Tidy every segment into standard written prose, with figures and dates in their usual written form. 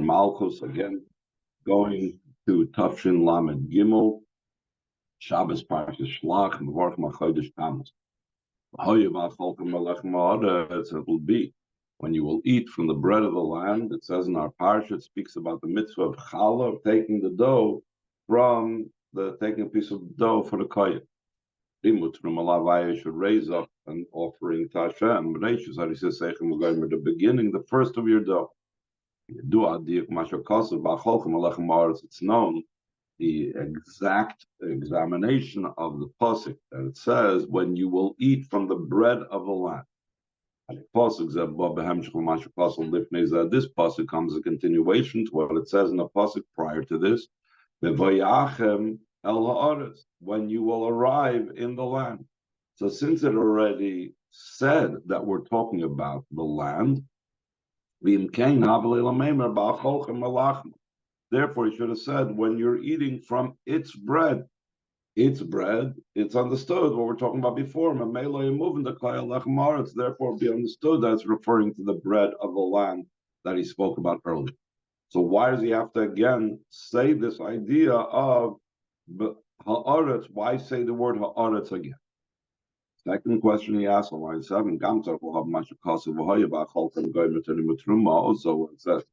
Malchus, again, going to Tafshin Lamed Gimel, Shabbos Parshas Shlach, Mevorchim HaChodesh Tammuz. Baכלכם מלחם הארץ, it will be when you will eat from the bread of the land. It says in our parsha, it speaks about the mitzvah of challah, of taking the dough from taking a piece of dough for the kohen. You should raise up an offering to Hashem. The beginning, the first of your dough. It's known the exact examination of the pasuk that it says when you will eat from the bread of the land. This pasuk comes a continuation to what it says in the pasuk prior to this. When you will arrive in the land. So since it already said that we're talking about the land, therefore he should have said when you're eating from its bread, it's understood what we're talking about before. Therefore be understood that's referring to the bread of the land that he spoke about earlier. So why does he have to again say this idea of haaretz? Why say the word haaretz again? Second question he asked on line 7. Also it says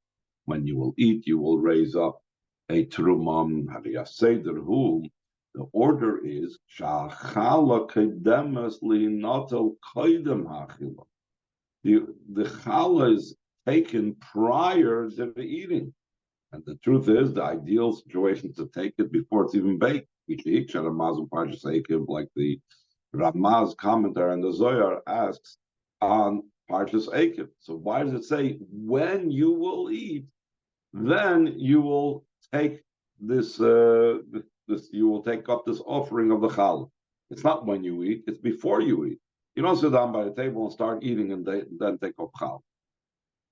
when you will eat, you will raise up a trumam. The order is the challah is taken prior to the eating. And the truth is, the ideal situation is to take it before it's even baked. Like the Ramaz commentary and the Zohar asks on Parshas Eikev. So why does it say when you will eat, then you will take this you will take up this offering of the challah? It's not when you eat; it's before you eat. You don't sit down by the table and start eating and then take up challah.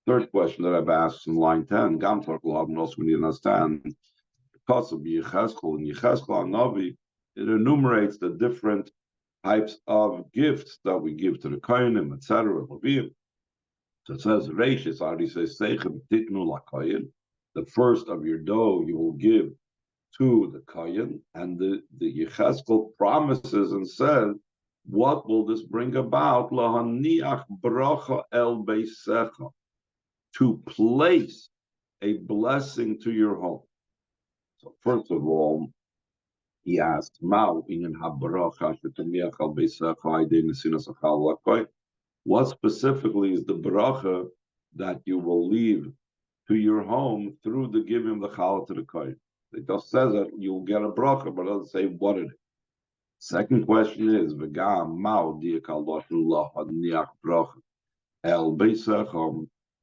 Third question that I've asked in line 10, Gamtar also we need to understand because of Yechezkel and Yechezkel Navi, it enumerates the different types of gifts that we give to the kohenim, etc. Levim. So it says Reishis already says Seichem Titnu LaKohen. The first of your dough you will give to the kohen, and the Yechezkel promises and says, what will this bring about? Lahaniach bracha el beisecha, to place a blessing to your home. So first of all, he asked, what specifically is the bracha that you will leave to your home through the giving of the challah to the kohen? It just says that you'll get a bracha, but it doesn't say what it is. Second question is,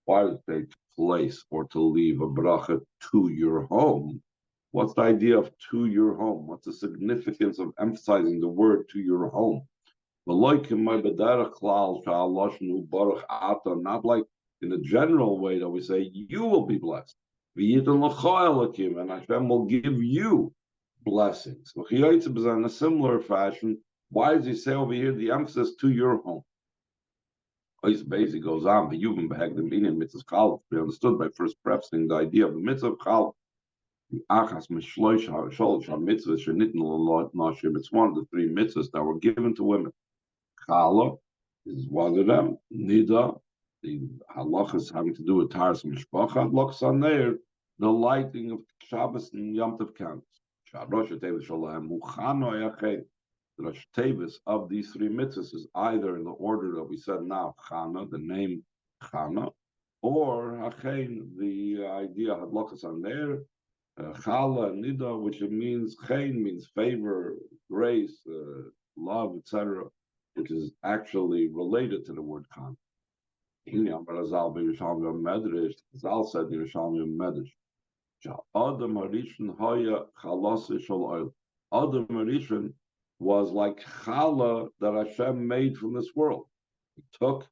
why does it take place or to leave a bracha to your home? What's the idea of to your home? What's the significance of emphasizing the word to your home? Not like in a general way that we say, you will be blessed. And Hashem will give you blessings. In a similar fashion, why does he say over here the emphasis to your home? He basically goes on, but you've been mitzvah be understood by first prefacing the idea of the mitzvah of challah. It's one of the three mitzvahs that were given to women. Challah is one of them. Nida, the halachas having to do with Taras Mishpacha, Loksaner, the lighting of Shabbos and Yom Tov candles. The Rosh Tevis of these three mitzvahs is either in the order that we said now, Chana, the name Chana, or Hachein, the idea Hadlokas Aner, Chala and Nida, which it means Chein means favor, grace, love, etc., which is actually related to the word Chana. Zal said in Yerushalmi Medrash, Adam Harishon Haya Chalase Shal Oil. Adam Harishon was like challah that Hashem made from this world. He took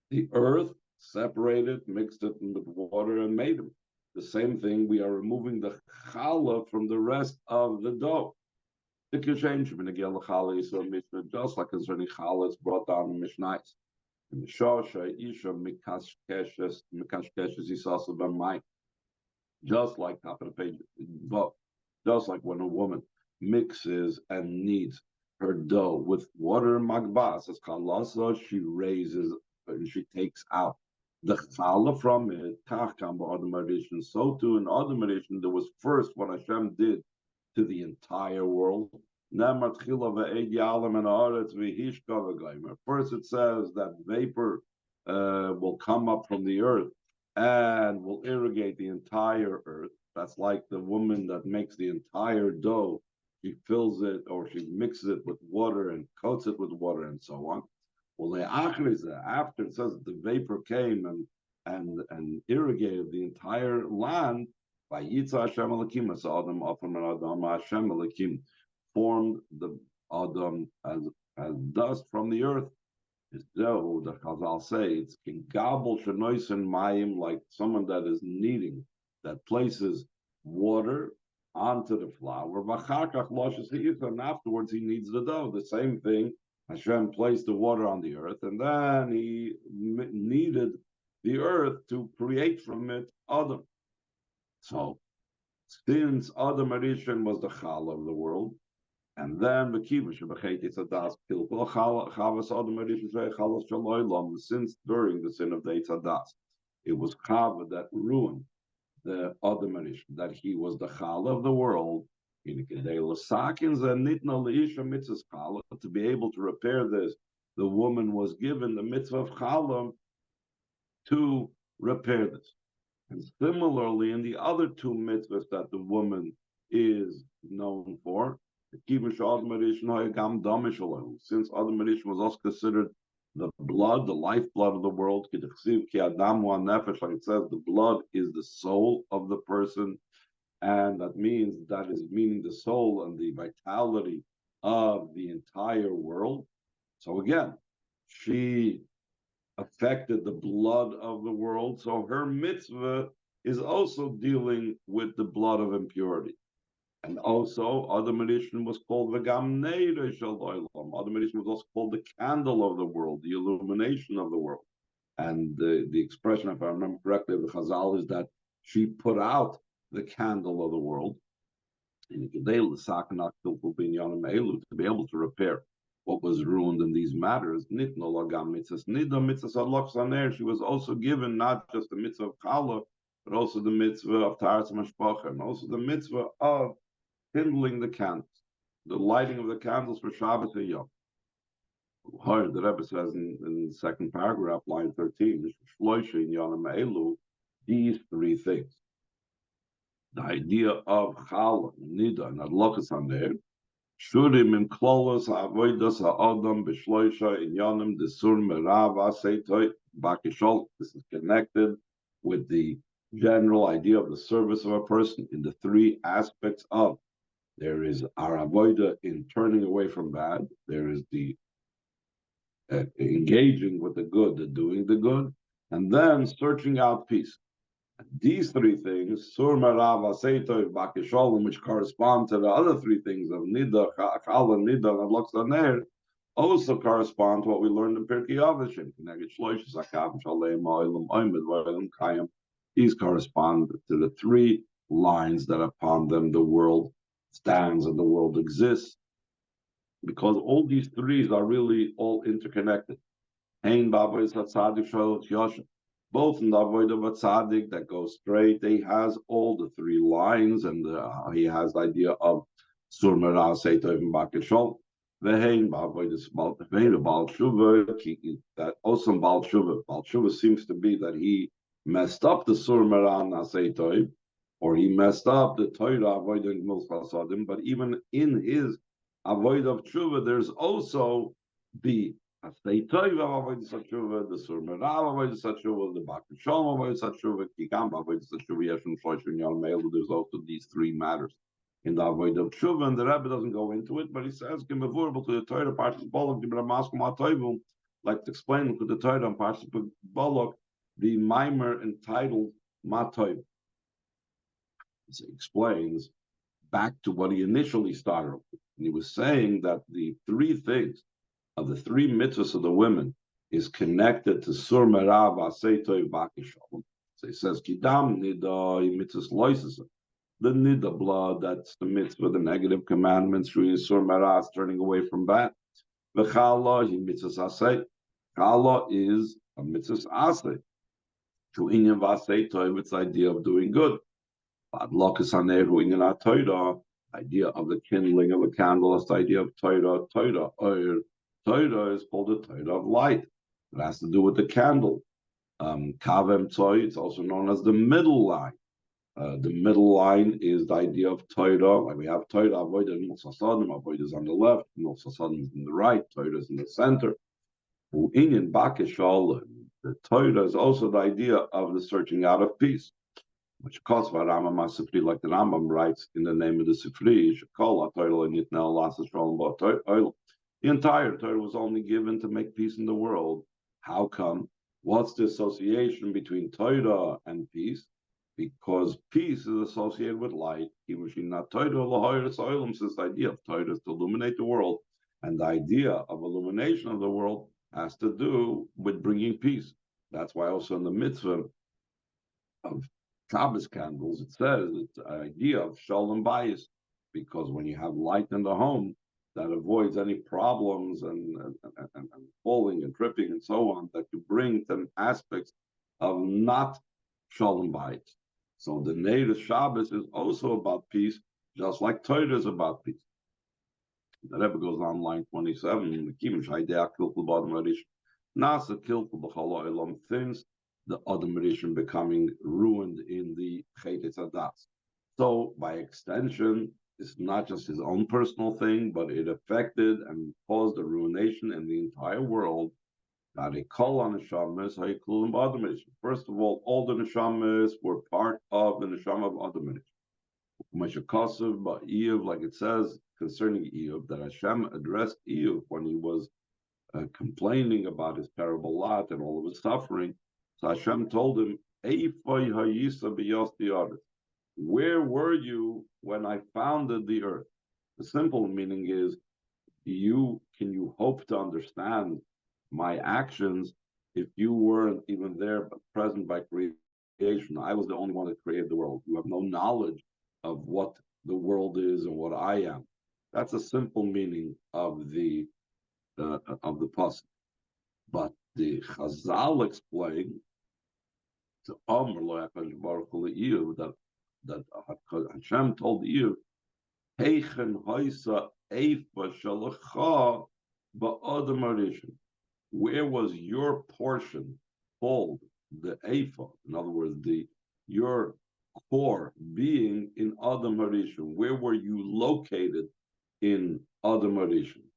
the earth, separated, mixed it with water, and made them. The same thing, we are removing the challah from the rest of the dough. Just like concerning challah, it's brought down in Mishnais. In the Shosha, Isha, Mikashkeshes, Isasa Ben Mike. Just like top of the page, but just like when a woman mixes and kneads her dough with water and magbas, as kalasa, she raises and she takes out the challah from it. Tachkam ba'adam addition. So too in Adam addition, there was first what Hashem did to the entire world. First, it says that vapor will come up from the earth and will irrigate the entire earth. That's like the woman that makes the entire dough. She fills it or she mixes it with water and coats it with water and so on. Well, after it says that the vapor came and irrigated the entire land, by Yitza Hashem Elokim, as Adam Afam and Adam Hashem Elokim formed the Adam as dust from the earth. Is though the Chazal say it's kingabel shenoisen mayim, like someone that is kneading, that places water onto the flour. And afterwards he kneads the dough. The same thing. Hashem placed the water on the earth, and then he kneaded the earth to create from it Adam. So, since Adam Arishan was the Chala of the world, and then since during the sin of the Eitzadas, it was Chava that ruined the Adam Arishan, that he was the Chala of the world. To be able to repair this, the woman was given the mitzvah of Chala to repair this. And similarly, in the other two mitzvahs that the woman is known for, since Adam Arishan was also considered the blood, the lifeblood of the world, like it says, the blood is the soul of the person, and that means meaning the soul and the vitality of the entire world. So again, she affected the blood of the world. So her mitzvah is also dealing with the blood of impurity. And also, Adam Arishan was called V'gam Neirei Shel Olam. Adam Arishan was also called the candle of the world, the illumination of the world. And the expression, if I remember correctly, of the Chazal is that she put out the candle of the world. And to be able to repair what was ruined in these matters, she was also given not just the mitzvah of Chala, but also the mitzvah of Taras Mashpacha, and also the mitzvah of kindling the candles, the lighting of the candles for Shabbos and Yom. The Rebbe says in the second paragraph, line 13, these three things. The idea of Chala, Nida, and Adlokas on there, Shurim in Klolos, Avoidas, Ha'adam, Bishloisha, Inyanim, Desur, Merav, Aseitoi, Bakishol. This is connected with the general idea of the service of a person in the three aspects of. There is our avoida in turning away from bad. There is the engaging with the good, the doing the good, and then searching out peace. These three things, Sur Merav, Aseitoi, Bakisholim, which correspond to the other three things of Nida, Chala, Nida, and Adlokas Aner, also correspond to what we learned in Pirkei Avos. These correspond to the three lines that upon them the world stands and the world exists, because all these threes are really all interconnected. Both in the avoid of a tzaddik that goes straight, he has all the three lines, and he has the idea of Sur Merah, Seitov, and Bakishol. That also Baal Shuva seems to be that he messed up the Sur Merah Seitov, or he messed up the Torah avoid of Milchasadim, but even in his avoid of Shuva, there's also the Asay Toiva avoid Satshuva, the Sur Merah avoid Satshuva, the Bakishol avoid Satshuva, Kikam avoid Satshuva, Yeshon Shoshon Yal Meil. There's also these three matters in the avoid of Shuva, and the Rebbe doesn't go into it, but he says, "Give to the Torah parts of Bolok, like to explain to the Torah and parts of Bolok, the mimer entitled Matoiv." He explains back to what he initially started with. And he was saying that the three things of the three mitzvahs of the women is connected to Sur Merav, Asay Toiv, Bakishol. So he says, Kidam nida mitzvahs loises. The nida blood, that's the mitzvah, the negative commandments, through Yisur Meras, turning away from bad. V'chala hi mitzvahs asay. Chala is a mitzvahs asay. To inyan vasay toiv, it's the idea of doing good. Adlokas haneru inyan ha-Torah, idea of the kindling of a candle, is the idea of Torah. Torah is called the Torah of light. It has to do with the candle. Kavem Toy, it's also known as the middle line. The middle line is the idea of Torah. Like we have Torah, Avodah, Avodah is on the left, Sasadim is on the right, Torah is in the center. In Bakishal, the Torah is also the idea of the searching out of peace, which calls for Rambam Sifri, like the Rambam writes in the name of the Sifri, the entire Torah was only given to make peace in the world. How come? What's the association between Torah and peace? Because peace is associated with light. Since the idea of Torah is to illuminate the world, and the idea of illumination of the world has to do with bringing peace. That's why also in the mitzvah of Shabbos candles, it says it's an idea of shalom bayis, because when you have light in the home, that avoids any problems and falling and tripping and so on that you bring them aspects of not shalom bayis. So the native Shabbos is also about peace, just like Torah is about peace. The Rebbe goes on line 27. Nasa kilkul b'chol ha'olam, things the Adam Rishon becoming ruined in the Chetes Adas. So by extension, it's not just his own personal thing, but it affected and caused a ruination in the entire world. First of all the neshamas were part of the neshama of Adam Rishon. Like it says concerning Eov, that Hashem addressed Eov when he was complaining about his terrible lot and all of his suffering. So Hashem told him, where were you when I founded the earth? The simple meaning is, can you hope to understand my actions if you weren't even there, but present by creation? I was the only one that created the world. You have no knowledge of what the world is and what I am. That's a simple meaning of the pasuk. But the Chazal explain to that Hashem told Eve, Heichen Haisa Eifa Shalacha Ba'adam Arishon. Where was your portion called the Eifa? In other words, your core being in Adam Harishon. Where were you located in Adam Harishon?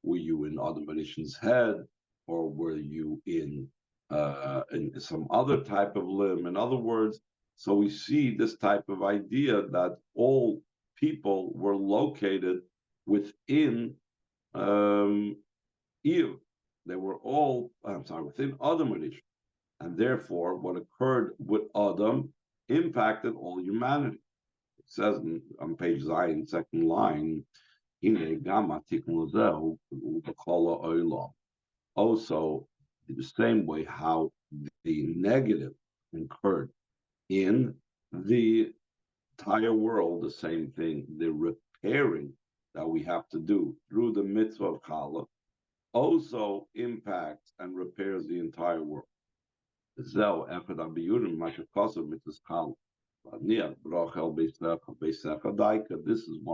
Were you in Adam Harishon's head, or were you in some other type of limb? In other words, so we see this type of idea that all people were located within Eve. They were all, within Adam Harishon. And therefore, what occurred with Adam impacted all humanity. It says on page Zion, second line, also, in the same way how the negative occurred in the entire world, the same thing, the repairing that we have to do through the mitzvah of Chala also impacts and repairs the entire world. This is one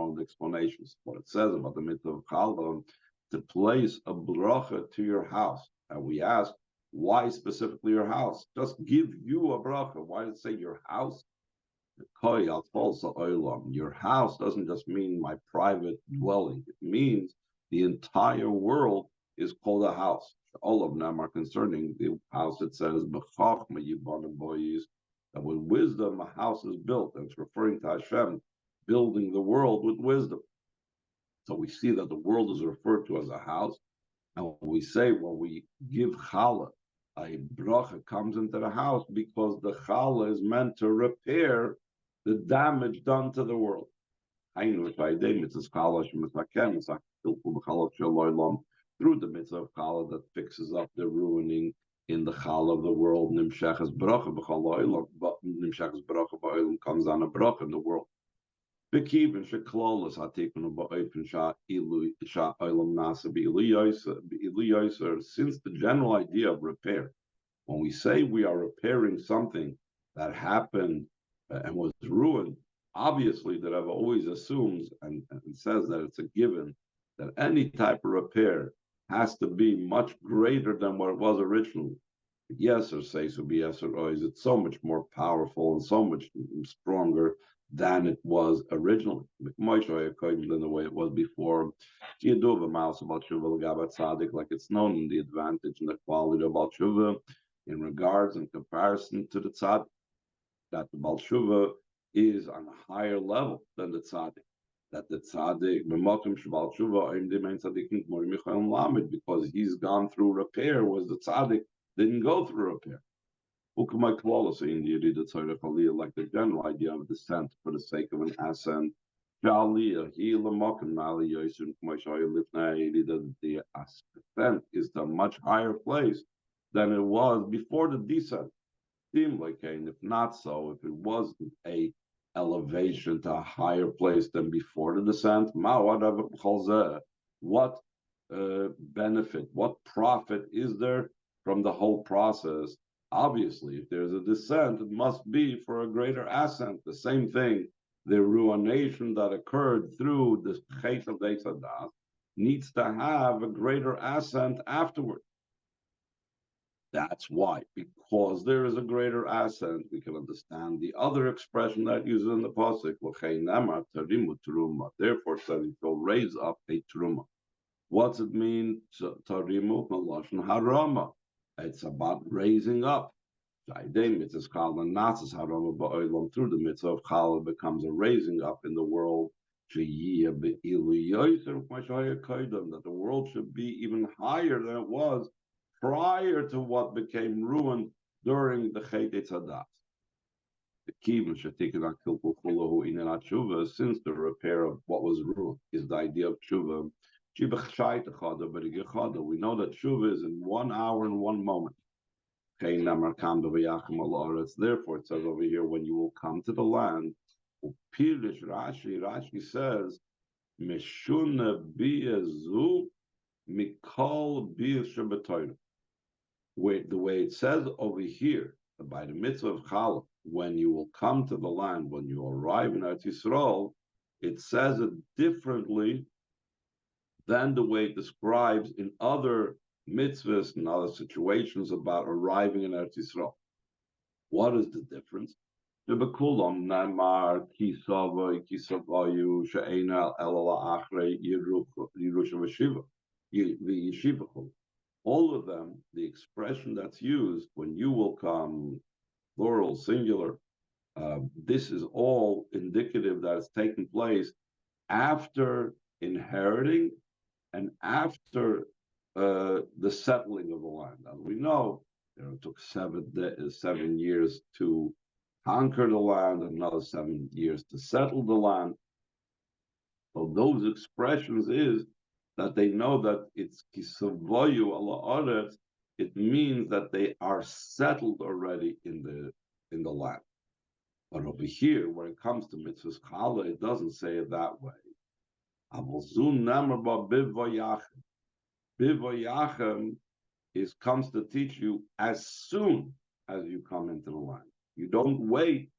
of the explanations. What it says about the mitzvah of Chala, to place a bracha to your house. And we ask, why specifically your house? Just give you a bracha. Why did it say your house? Your house doesn't just mean my private dwelling. It means the entire world is called a house. All of them are concerning the house. It says, that with wisdom a house is built. And it's referring to Hashem building the world with wisdom. So we see that the world is referred to as a house. And we say when we give challah, a bracha comes into the house because the challah is meant to repair the damage done to the world. through the mitzvah of challah that fixes up the ruining in the challah of the world. Nimshachas bracha b'chol ha'olam, but nimshachas bracha ba'olam comes on a bracha in the world. B'kivin sheklolos hatikunu ba'open sha'olam nasa b'ilu yoser. Since the general idea of repair, when we say we are repairing something that happened and was ruined, obviously the Rebbe always assumes and says that it's a given that any type of repair has to be much greater than what it was originally. Yes, or say so be yes or always. It's so much more powerful and so much stronger than it was originally. Than the way it was before. Like it's known in the advantage and the quality of Baal Tshuva in regards and comparison to the tzaddik, that the Baal Tshuva is on a higher level than the tzaddik. That the tzaddik, because he's gone through repair, was the tzaddik didn't go through repair. Like the general idea of descent for the sake of an ascent. The ascent is to a much higher place than it was before the descent. If not so, if it wasn't a elevation to a higher place than before the descent, what benefit, what profit is there from the whole process? Obviously, if there's a descent, it must be for a greater ascent. The same thing, the ruination that occurred through the Chet of Deisadas needs to have a greater ascent afterward. That's why, because there is a greater ascent, we can understand the other expression that uses in the pasuk. Therefore, says it will raise up a truma. What's it mean? Tarimu malashon harama. It's about raising up. Through the mitzvah of challah becomes a raising up in the world. That the world should be even higher than it was prior to what became ruined during the Chet Eitzadas. The kivin shetikun akilpul chulahu inen tshuva, since the repair of what was ruined is the idea of tshuva. We know that tshuva is in 1 hour and 1 moment. Therefore, it says over here, when you will come to the land, Rashi says, Meshuna biyazu mikol biyashabatoyim. The way it says over here, by the mitzvah of Challah, when you will come to the land, when you arrive in Eretz Yisrael, it says it differently than the way it describes in other mitzvahs and other situations about arriving in Eretz Yisrael. What is the difference? All of them, the expression that's used, when you will come, plural, singular, this is all indicative that it's taken place after inheriting and after the settling of the land. As we know, it took 7 years to conquer the land, another 7 years to settle the land. So those expressions is that they know that it's kisavoyu ala aretz. It means that they are settled already in the land. But over here, when it comes to mitzvahs challah, it doesn't say it that way. Bivayachem comes to teach you as soon as you come into the land. You don't wait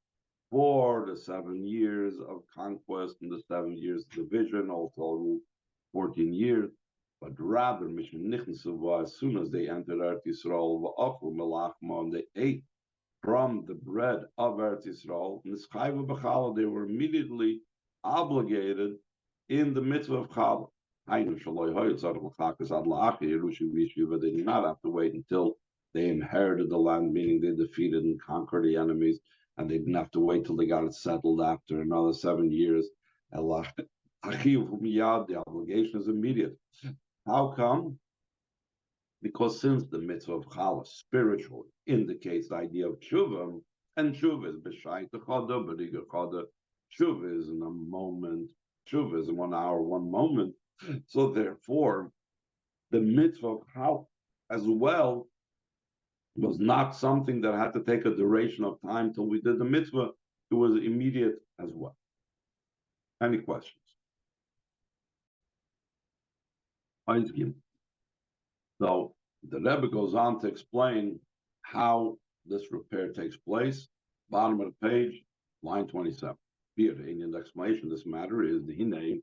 for the 7 years of conquest and the 7 years of division, all total 14 years, but rather, as soon as they entered Eretz Yisrael, and they ate from the bread of Eretz Yisrael, they were immediately obligated in the mitzvah of Challah. They did not have to wait until they inherited the land, meaning they defeated and conquered the enemies, and they didn't have to wait till they got it settled after another 7 years. The obligation is immediate. How come? Because since the mitzvah of Challah spiritually indicates the idea of tshuva, and tshuva is b'shayt chada, b'riga chada, tshuva is in a moment, tshuva is in 1 hour, 1 moment. So therefore, the mitzvah of how as well was not something that had to take a duration of time till we did the mitzvah. It was immediate as well. Any questions? So the Rebbe goes on to explain how this repair takes place. Bottom of the page, line 27. Here, in the explanation of this matter is the Hine,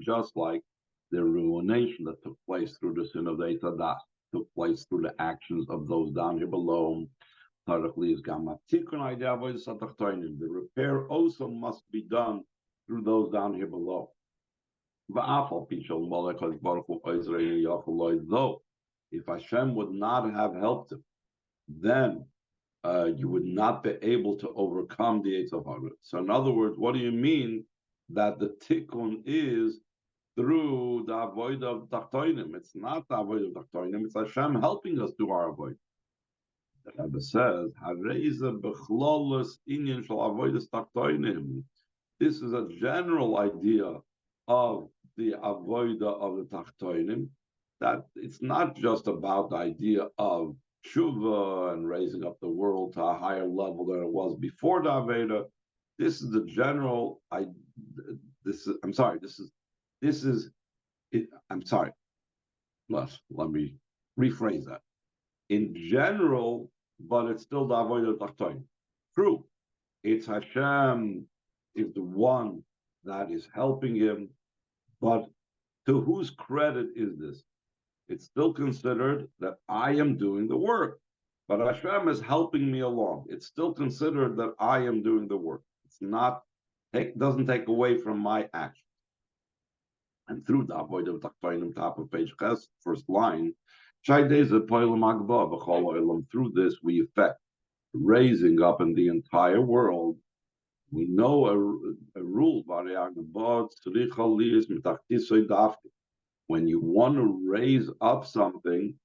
just like the ruination that took place through the sin of the Etadas, took place through the actions of those down here below. The repair also must be done through those down here below. Though, if Hashem would not have helped him, then you would not be able to overcome the Eitz of Hara. So in other words, what do you mean that the tikkun is through the avoid of tachtoinim? It's not the avoid of tachtoinim, it's Hashem helping us do our avoid. The Rebbe says, this is a general idea of the avoida of the tachtoinim, that it's not just about the idea of tshuva and raising up the world to a higher level than it was before the Aveda. This is the general. I'm sorry. Let me rephrase that. In general, but it's still the avodah tachtoin. True, it's Hashem is the one that is helping him, but to whose credit is this? It's still considered that I am doing the work, but Hashem is helping me along. It's still considered that I am doing the work. It's not, doesn't take away from my action. And through the avodah tachtoinim, top of page Ches, first line, through this we effect raising up in the entire world. We know a rule, when you want to raise up something,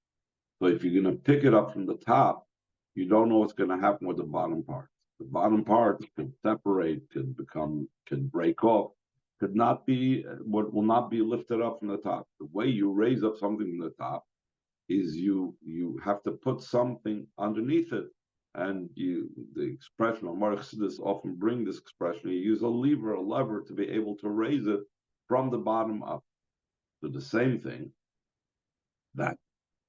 so if you're going to pick it up from the top, you don't know what's going to happen with the bottom part. The bottom part could separate, could break off, could not be, what will not be lifted up from the top. The way you raise up something from the top is you have to put something underneath it. And the expression, Amar Chassidus often bring this expression, you use a lever to be able to raise it from the bottom up. So the same thing, that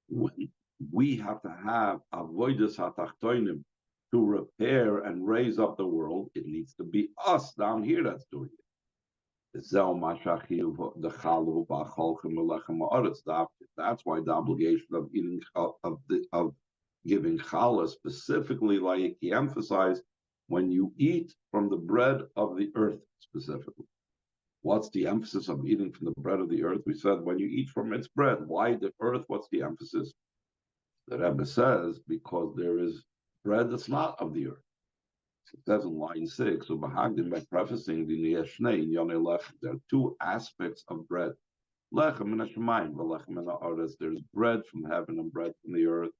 when we have to have avodas hatachtoinim to repair and raise up the world, it needs to be us down here that's doing it. That's why the obligation of eating of giving challah specifically, like he emphasized, when you eat from the bread of the earth specifically. What's the emphasis of eating from the bread of the earth? We said when you eat from its bread. Why the earth? What's the emphasis? The Rebbe says because there is bread that's not of the earth. It says in line 6, so Bahagdim, by prefacing the Niyashnei in Yonei Lechem, there are two aspects of bread. Lechem min hashemayim, v'lechem min ha'aretz. There's bread from heaven and bread from the earth.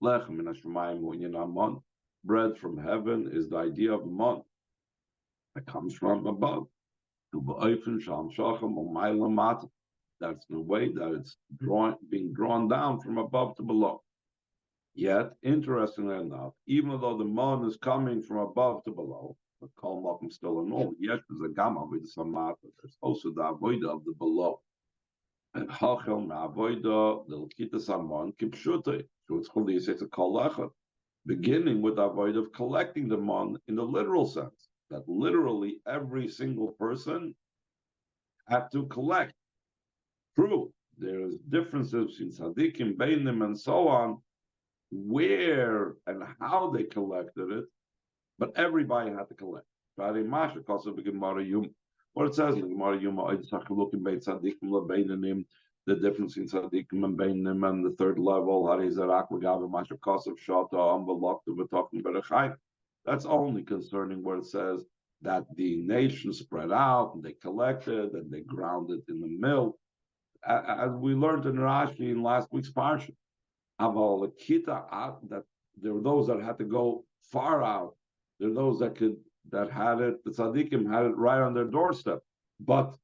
Lechem min hashemayim hu'inyan hamon. Bread from heaven is the idea of mon. It comes from above. That's the way that it's being drawn down from above to below. Yet, interestingly enough, even though the mon is coming from above to below, the kol malchum still a normal. Yes, there's a gamma with some matter. There's also the avoida of the below. And hachel ma'avoida the l'kita samon kipshute. So it's called the kol echad, beginning with the avoida of collecting the mon in the literal sense. That literally every single person had to collect. True, there's differences in tzaddikim, beinim, and so on, where and how they collected it, but everybody had to collect. What it says in Gemara Yuma, the difference in tzaddikim and beinim, and the third level, that's only concerning where it says that the nation spread out and they collected and they ground it in the mill, as we learned in Rashi in last week's parsha. That there were those that had to go far out. There are those that had it. The tzaddikim had it right on their doorstep. But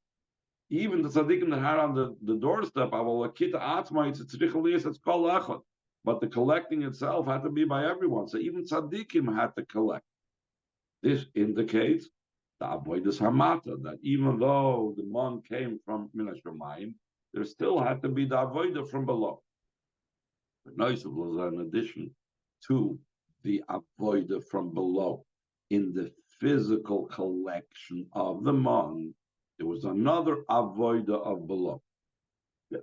Even the tzaddikim that had on the doorstep, it's called echad. But the collecting itself had to be by everyone. So even tzaddikim had to collect. This indicates the avodas hamata, that even though the mon came from Minash Shamayim, there still had to be the avodah from below. The noise was in addition to the avodah from below. In the physical collection of the mon, there was another avodah of below. There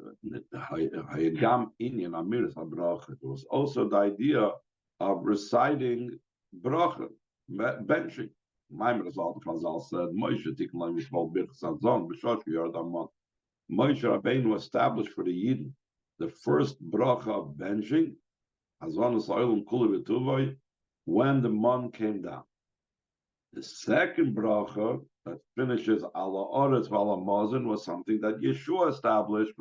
was also the idea of reciting bracha, benching. Chazal said, Moshe Rabbeinu established for the Yidden the first bracha of benching, when the mon came down. The second bracha that finishes ala oretz v'ala mazen was something that Yeshua established.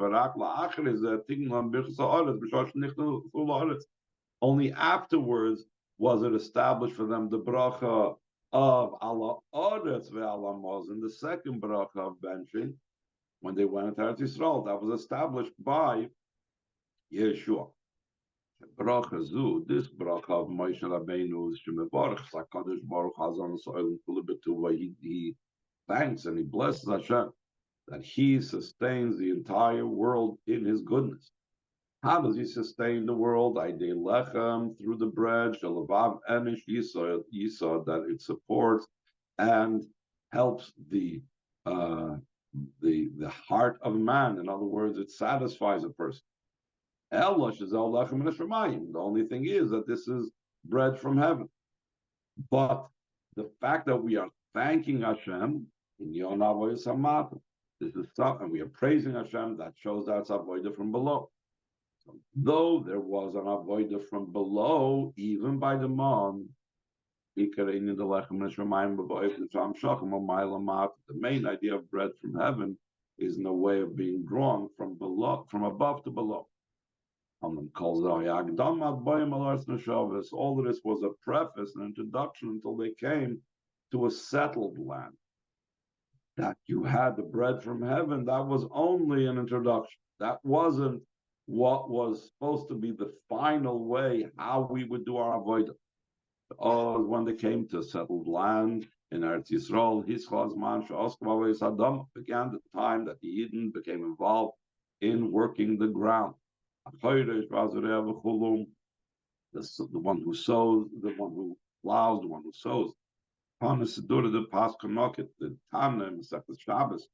Only afterwards was it established for them the bracha of ala oretz v'ala mazen, the second bracha of benching, when they went into Eretz Yisrael. That was established by Yeshua. This bracha of Moshe Rabbeinu is Shemevarach Sakadosh Baruch Hazan Soil Kulibetuva. He thanks and he blesses Hashem that he sustains the entire world in his goodness. How does he sustain the world? Aidei lechem, through the bread, shalavav enish yisod, that it supports and helps the heart of man. In other words, it satisfies a person. The only thing is that this is bread from heaven. But the fact that we are thanking Hashem in Yon Avodas Hamata, this is stuff, and we are praising Hashem, that shows that's avodah from below. So, though there was an avodah from below, even by the mon, the main idea of bread from heaven is in a way of being drawn from below, from above to below. All of this was a preface, an introduction, until they came to a settled land. That you had the bread from heaven, that was only an introduction. That wasn't what was supposed to be the final way, how we would do our avodah. When they came to a settled land in Eretz Yisrael, began the time that the Eden became involved in working the ground. The one who sows, the one who plows, the one who sows. The Tanem, the Shabbos,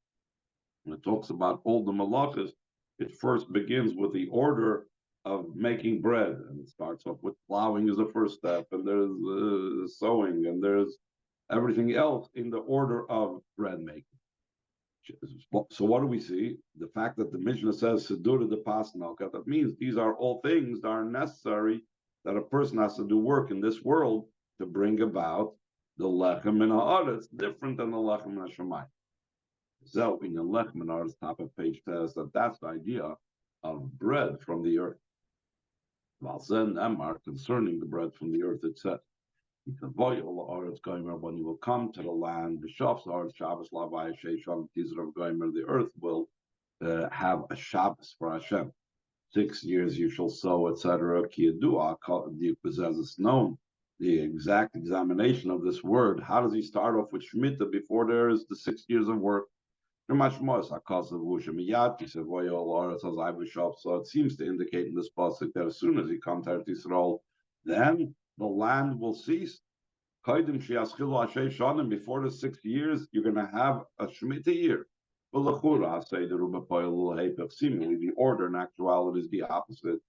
when it talks about all the malachas, it first begins with the order of making bread, and it starts off with plowing as the first step, and there's sowing, and there's everything else in the order of bread making. So what do we see? The fact that the Mishnah says Siddur de Pasnalka, that means these are all things that are necessary, that a person has to do work in this world to bring about the lechem in haaretz, different than the lechem in Hashemayim. So in the lechem in haaretz, top of page says that that's the idea of bread from the earth. Valzen Emar, concerning the bread from the earth, it says, when you will come to the land, the earth will have a Shabbos for Hashem. 6 years you shall sow, etc. Known the exact examination of this word. How does he start off with Shemitah before there is the 6 years of work? So it seems to indicate in this pasuk that as soon as he comes to Eretz Yisrael, then the land will cease. Before the 6 years, you're going to have a Shemitah year. Seemingly, the order in actuality is the opposite.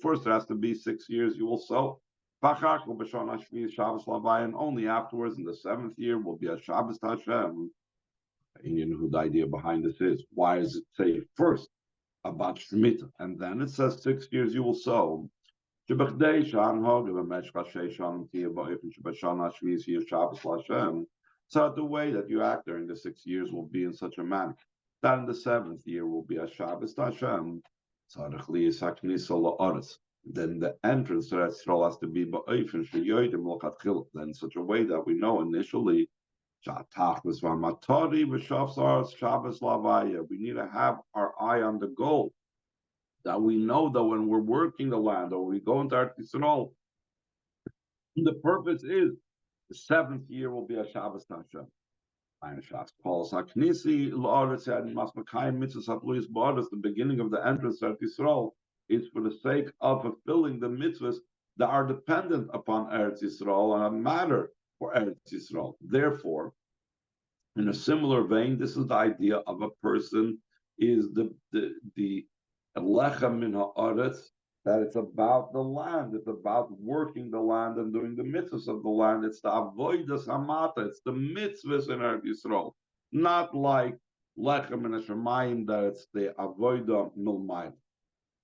First, it has to be 6 years you will sow. And only afterwards, in the 7th year, will be a Shabbos Hashem. And who the idea behind this is. Why does it say first about Shemitah, and then it says 6 years you will sow? So that the way that you act during the 6 years will be in such a manner that in the 7th year will be a Shabbos Hashem. Then the entrance to that Yisrael has to be then in such a way that we know initially We need to have our eye on the goal. That we know that when we're working the land or we go into Eretz Yisrael, the purpose is the 7th year will be a Shabbos Hashem. The beginning of the entrance to Eretz Yisrael is for the sake of fulfilling the mitzvahs that are dependent upon Eretz Yisrael and matter for Eretz Yisrael. Therefore, in a similar vein, this is the idea of a person is the lechem min haaretz, that it's about the land, it's about working the land and doing the mitzvahs of the land. It's the avodas hamata, it's the mitzvahs in Eretz Yisrael, not like lechem min hashamayim, that it's the avodah milmayim.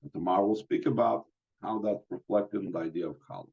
And tomorrow we'll speak about how that's reflected in the idea of Challah.